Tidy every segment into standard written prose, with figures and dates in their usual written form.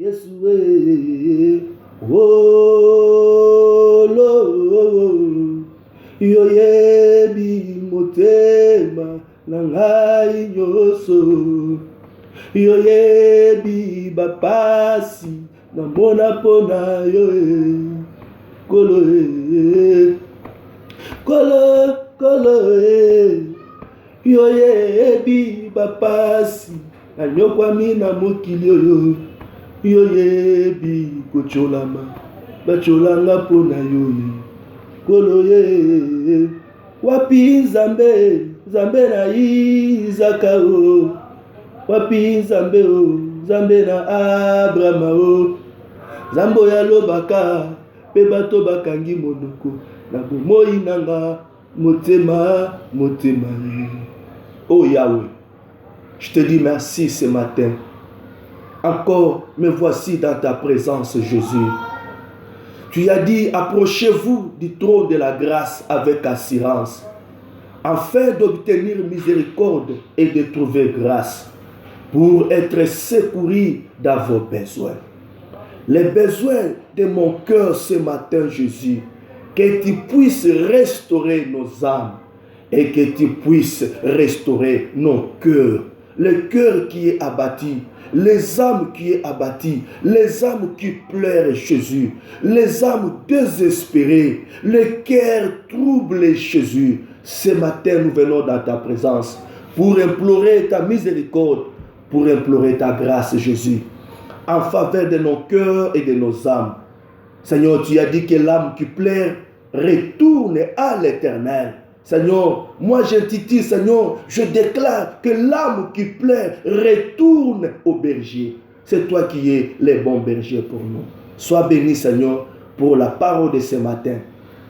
Yesue, oh, lo, yo yebi motema nangai nyoso, yo yebi bapasi na mona pona yo kolo kolo kolo yo yebi bapasi na nyokwami na mokili oyo. Yo yebi kocholama bacholanga pona yo kolo ye wapi nzambe nzambe na Izaka o wapi nzambe o nzambe na Abrahama o nzambo ya lobaka pe bato bakangi monoko na bomoi nanga motema motema. Oh Yahweh, je te dis merci ce matin. Encore me voici dans ta présence, Jésus. Tu as dit, approchez-vous du trône de la grâce avec assurance, afin d'obtenir miséricorde et de trouver grâce, pour être secouru dans vos besoins. Les besoins de mon cœur ce matin, Jésus, que tu puisses restaurer nos âmes et que tu puisses restaurer nos cœurs. Le cœur qui est abattu, les âmes qui est abattues, les âmes qui pleurent, Jésus, les âmes désespérées, les cœurs troublés, Jésus. Ce matin, nous venons dans ta présence pour implorer ta miséricorde, pour implorer ta grâce, Jésus, en faveur de nos cœurs et de nos âmes. Seigneur, tu as dit que l'âme qui pleure retourne à l'Éternel. Seigneur, moi j'intitule, Seigneur, je déclare que l'âme qui pleure retourne au berger. C'est toi qui es le bon berger pour nous. Sois béni, Seigneur, pour la parole de ce matin.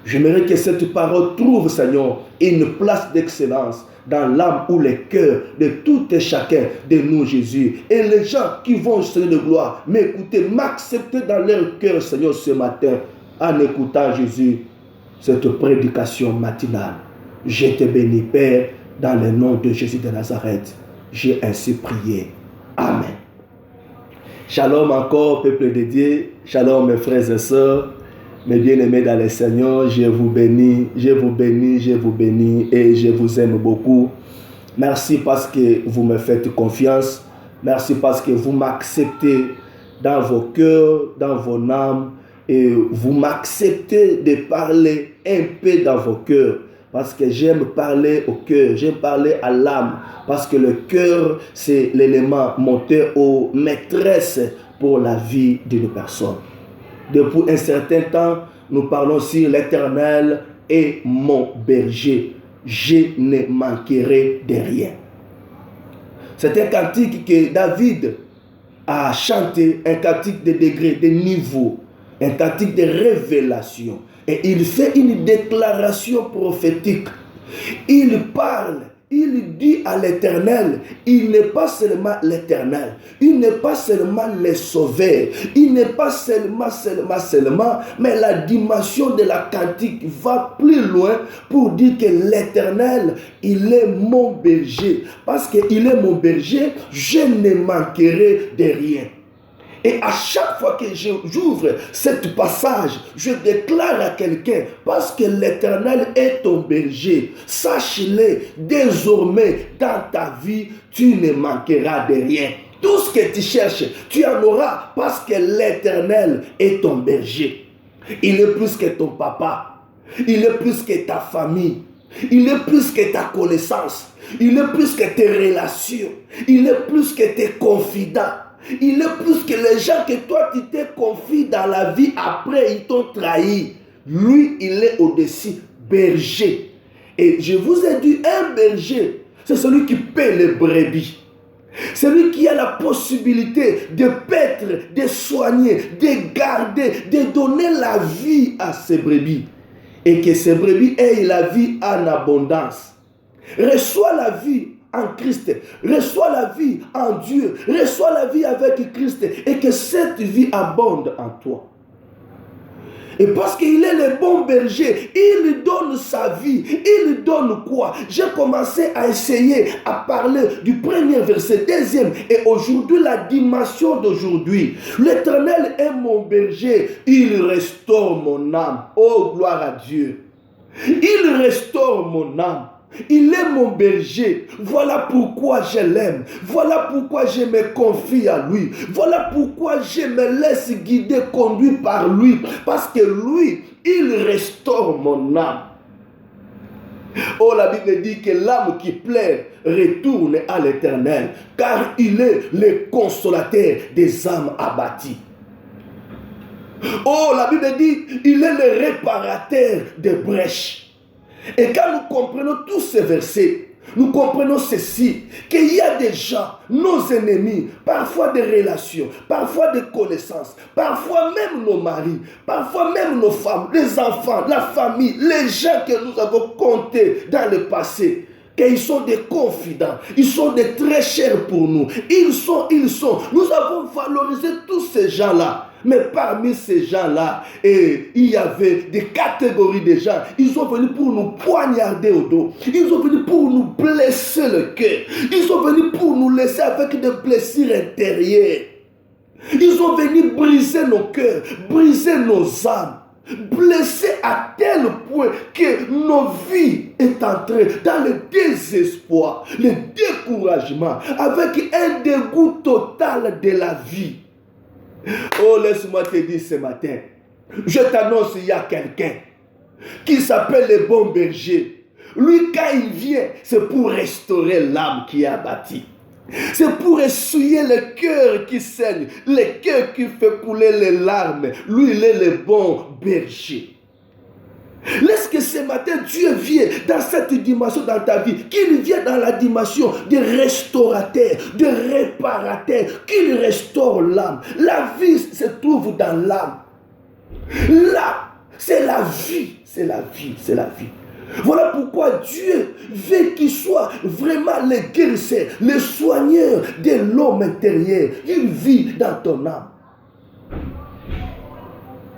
J'aimerais que cette parole trouve, Seigneur, une place d'excellence dans l'âme ou le cœur de tout et chacun de nous, Jésus. Et les gens qui vont, Seigneur de gloire, m'écouter, m'accepter dans leur cœur, Seigneur, ce matin, en écoutant, Jésus, cette prédication matinale. Je te bénis, Père, dans le nom de Jésus de Nazareth. J'ai ainsi prié. Amen. Shalom encore, peuple de Dieu. Shalom, mes frères et sœurs. Mes bien-aimés dans le Seigneur, je vous bénis, je vous bénis, je vous bénis et je vous aime beaucoup. Merci parce que vous me faites confiance. Merci parce que vous m'acceptez dans vos cœurs, dans vos âmes et vous m'acceptez de parler un peu dans vos cœurs. Parce que j'aime parler au cœur, j'aime parler à l'âme. Parce que le cœur, c'est l'élément moteur ou maîtresse pour la vie d'une personne. Depuis un certain temps, nous parlons sur l'Éternel est mon berger. Je ne manquerai de rien. C'est un cantique que David a chanté, un cantique de degré, de niveau, un cantique de révélation. Et il fait une déclaration prophétique. Il parle, il dit à l'Éternel, il n'est pas seulement l'Éternel, il n'est pas seulement le Sauveur, il n'est pas seulement, mais la dimension de la cantique va plus loin pour dire que l'Éternel, il est mon berger. Parce qu'il est mon berger, je ne manquerai de rien. Et à chaque fois que j'ouvre cette passage, je déclare à quelqu'un, parce que l'Éternel est ton berger, sache-le, désormais dans ta vie, tu ne manqueras de rien. Tout ce que tu cherches, tu en auras parce que l'Éternel est ton berger. Il est plus que ton papa, il est plus que ta famille, il est plus que ta connaissance, il est plus que tes relations, il est plus que tes confidents. Il est plus que les gens que toi tu t'es confié dans la vie après ils t'ont trahi. Lui il est au-dessus, berger. Et je vous ai dit, un berger, c'est celui qui paie les brebis. Celui qui a la possibilité de paître, de soigner, de garder, de donner la vie à ses brebis. Et que ces brebis aient la vie en abondance. Reçois la vie en Christ, reçois la vie en Dieu, reçois la vie avec Christ et que cette vie abonde en toi. Et parce qu'il est le bon berger, il donne sa vie. Il donne quoi? J'ai commencé à essayer à parler du premier verset, deuxième. Et aujourd'hui, la dimension d'aujourd'hui. L'Éternel est mon berger. Il restaure mon âme. Oh, gloire à Dieu. Il restaure mon âme. Il est mon berger. Voilà pourquoi je l'aime. Voilà pourquoi je me confie à lui. Voilà pourquoi je me laisse guider, conduire par lui. Parce que lui, il restaure mon âme. Oh, la Bible dit que l'âme qui pleure retourne à l'Éternel, car il est le consolateur des âmes abattues. Oh, la Bible dit, il est le réparateur des brèches. Et quand nous comprenons tous ces versets, nous comprenons ceci, qu'il y a des gens, nos ennemis, parfois des relations, parfois des connaissances, parfois même nos maris, parfois même nos femmes, les enfants, la famille, les gens que nous avons comptés dans le passé, qu'ils sont des confidents, ils sont des très chers pour nous, ils sont. Nous avons valorisé tous ces gens-là. Mais parmi ces gens-là, il y avait des catégories de gens. Ils sont venus pour nous poignarder au dos. Ils sont venus pour nous blesser le cœur. Ils sont venus pour nous laisser avec des blessures intérieures. Ils sont venus briser nos cœurs, briser nos âmes, blesser à tel point que nos vies est entrée dans le désespoir, le découragement, avec un dégoût total de la vie. Oh, laisse-moi te dire ce matin, je t'annonce, il y a quelqu'un qui s'appelle le bon berger. Lui, quand il vient, c'est pour restaurer l'âme qui est abattue. C'est pour essuyer le cœur qui saigne, le cœur qui fait couler les larmes. Lui, il est le bon berger. Laisse que ce matin, Dieu vient dans cette dimension dans ta vie, qu'il vient dans la dimension de restaurateur, de réparateur, qu'il restaure l'âme. La vie se trouve dans l'âme. Là, c'est la vie, c'est la vie, c'est la vie. Voilà pourquoi Dieu veut qu'il soit vraiment le guérisseur, le soigneur de l'homme intérieur. Il vit dans ton âme.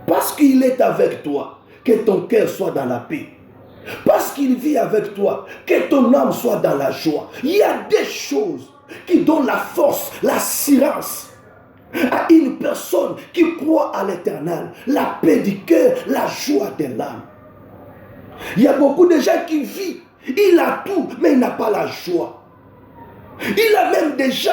Parce qu'il est avec toi. Que ton cœur soit dans la paix. Parce qu'il vit avec toi, que ton âme soit dans la joie. Il y a des choses qui donnent la force, l'assurance à une personne qui croit à l'Éternel. La paix du cœur, la joie de l'âme. Il y a beaucoup de gens qui vivent. Il a tout, mais il n'a pas la joie. Il a même des gens,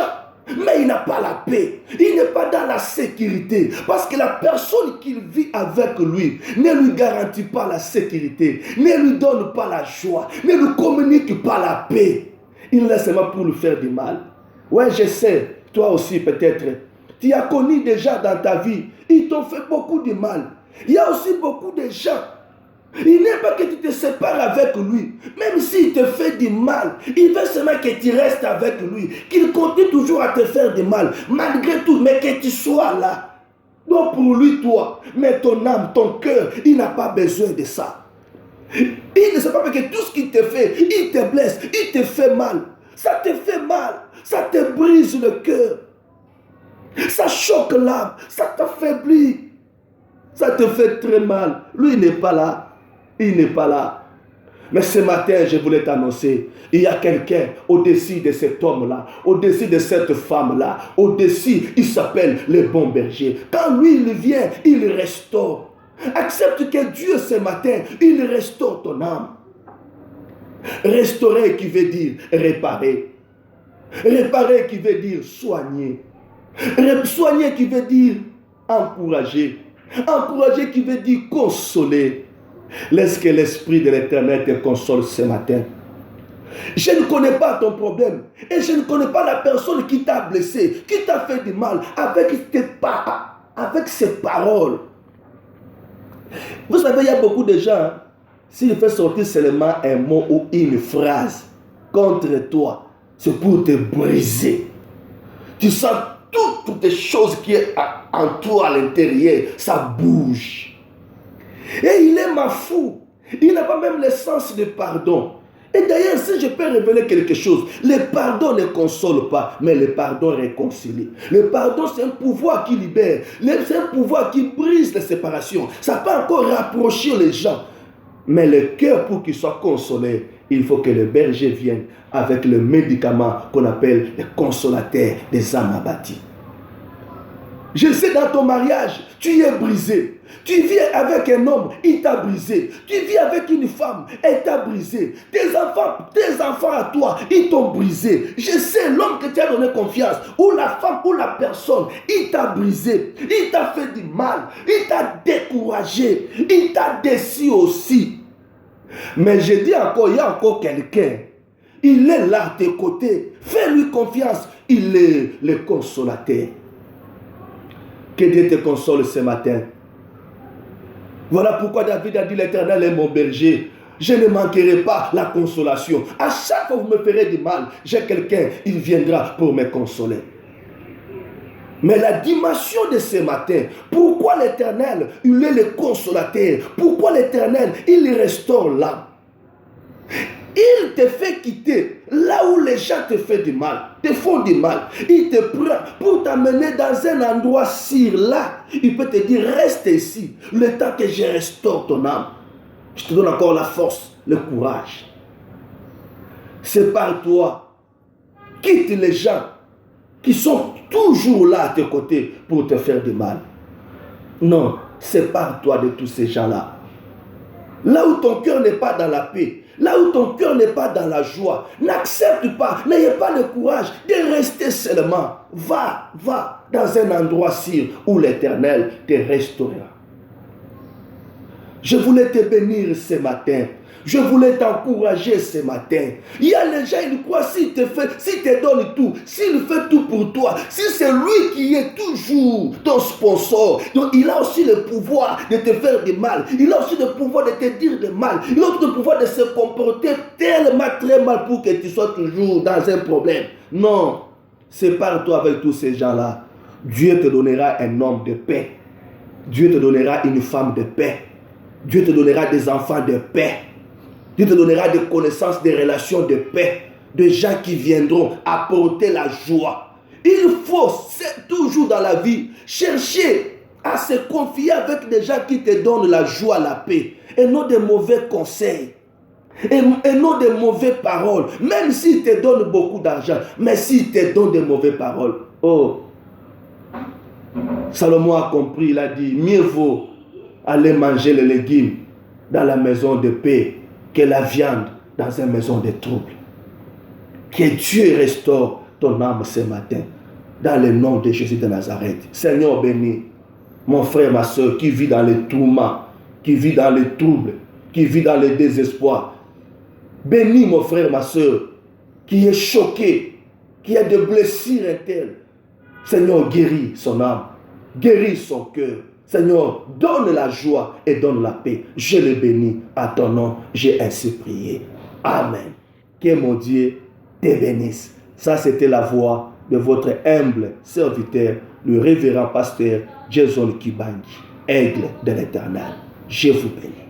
mais il n'a pas la paix. Il n'est pas dans la sécurité. Parce que la personne qu'il vit avec lui ne lui garantit pas la sécurité, ne lui donne pas la joie, ne lui communique pas la paix. Il laisse seulement pour lui faire du mal. Ouais, je sais, toi aussi peut-être. Tu as connu des gens dans ta vie, ils t'ont fait beaucoup de mal. Il y a aussi beaucoup de gens. Il n'aime pas que tu te sépares avec lui. Même s'il te fait du mal, il veut seulement que tu restes avec lui. Qu'il continue toujours à te faire du mal. Malgré tout, mais que tu sois là. Donc pour lui, toi, mais ton âme, ton cœur, il n'a pas besoin de ça. Il ne sait pas que tout ce qu'il te fait, il te blesse, il te fait mal. Ça te fait mal. Ça te brise le cœur. Ça choque l'âme. Ça t'affaiblit. Ça te fait très mal. Lui, il n'est pas là. Il n'est pas là. Mais ce matin, je voulais t'annoncer, il y a quelqu'un au-dessus de cet homme-là, au-dessus de cette femme-là, au-dessus, il s'appelle le bon berger. Quand lui, il vient, il restaure. Accepte que Dieu, ce matin, il restaure ton âme. Restaurer qui veut dire réparer. Réparer qui veut dire soigner. Soigner qui veut dire encourager. Encourager qui veut dire consoler. Laisse que l'Esprit de l'Éternel te console ce matin. Je ne connais pas ton problème. Et je ne connais pas la personne qui t'a blessé, qui t'a fait du mal avec ses paroles. Vous savez, il y a beaucoup de gens, s'il fait sortir seulement un mot ou une phrase contre toi, c'est pour te briser. Tu sens toutes les choses qui sont en toi à l'intérieur, ça bouge. Et il est ma fou. Il n'a pas même le sens de pardon. Et d'ailleurs, si je peux révéler quelque chose, le pardon ne console pas, mais le pardon réconcilie. Le pardon, c'est un pouvoir qui libère. C'est un pouvoir qui brise les séparations. Ça peut encore rapprocher les gens. Mais le cœur, pour qu'il soit consolé, il faut que le berger vienne avec le médicament qu'on appelle le consolateur des âmes abattues. Je sais, dans ton mariage, tu es brisé. Tu vis avec un homme, il t'a brisé. Tu vis avec une femme, elle t'a brisé. Tes enfants à toi, ils t'ont brisé. Je sais, l'homme que tu as donné confiance, ou la femme, ou la personne, il t'a brisé. Il t'a fait du mal. Il t'a découragé. Il t'a déçu aussi. Mais je dis encore, il y a encore quelqu'un. Il est là à tes côtés. Fais-lui confiance. Il est le consolateur. Que Dieu te console ce matin. Voilà pourquoi David a dit, l'Éternel est mon berger. Je ne manquerai pas la consolation. À chaque fois que vous me ferez du mal, j'ai quelqu'un, il viendra pour me consoler. Mais la dimension de ce matin, pourquoi l'Éternel, il est le consolateur? Pourquoi l'Éternel, il restaure l'âme? Il te fait quitter là où les gens te font du mal, te font du mal. Il te prend pour t'amener dans un endroit sûr. Là, il peut te dire, reste ici, le temps que je restaure ton âme. Je te donne encore la force, le courage. Sépare-toi. Quitte les gens qui sont toujours là à tes côtés pour te faire du mal. Non, sépare-toi de tous ces gens-là. Là où ton cœur n'est pas dans la paix, là où ton cœur n'est pas dans la joie, n'accepte pas, n'ayez pas le courage de rester seulement. Va dans un endroit sûr où l'Éternel te restaurera. Je voulais te bénir ce matin. Je voulais t'encourager ce matin. Il y a les gens, ils croient, s'il te donne tout, s'il fait tout pour toi, si c'est lui qui est toujours ton sponsor, donc il a aussi le pouvoir de te faire du mal. Il a aussi le pouvoir de te dire du mal. Il a aussi le pouvoir de se comporter tellement très mal pour que tu sois toujours dans un problème. Non, sépare-toi avec tous ces gens-là. Dieu te donnera un homme de paix. Dieu te donnera une femme de paix. Dieu te donnera des enfants de paix. Dieu te donnera des connaissances, des relations de paix, de gens qui viendront apporter la joie. Il faut toujours dans la vie chercher à se confier avec des gens qui te donnent la joie, la paix, et non des mauvais conseils, et non des mauvaises paroles. Même s'ils te donnent beaucoup d'argent, mais s'ils te donnent des mauvaises paroles. Oh, Salomon a compris, il a dit, mieux vaut aller manger les légumes dans la maison de paix que la viande dans une maison de trouble. Que Dieu restaure ton âme ce matin, dans le nom de Jésus de Nazareth. Seigneur béni, mon frère, ma soeur, qui vit dans les tourments, qui vit dans les troubles, qui vit dans le désespoir. Bénis mon frère, ma soeur, qui est choqué, qui a des blessures internes. Seigneur, guéris son âme, guéris son cœur. Seigneur, donne la joie et donne la paix. Je le bénis à ton nom. J'ai ainsi prié. Amen. Que mon Dieu te bénisse. Ça, c'était la voix de votre humble serviteur, le révérend pasteur Jason Kibangi, aigle de l'Éternel. Je vous bénis.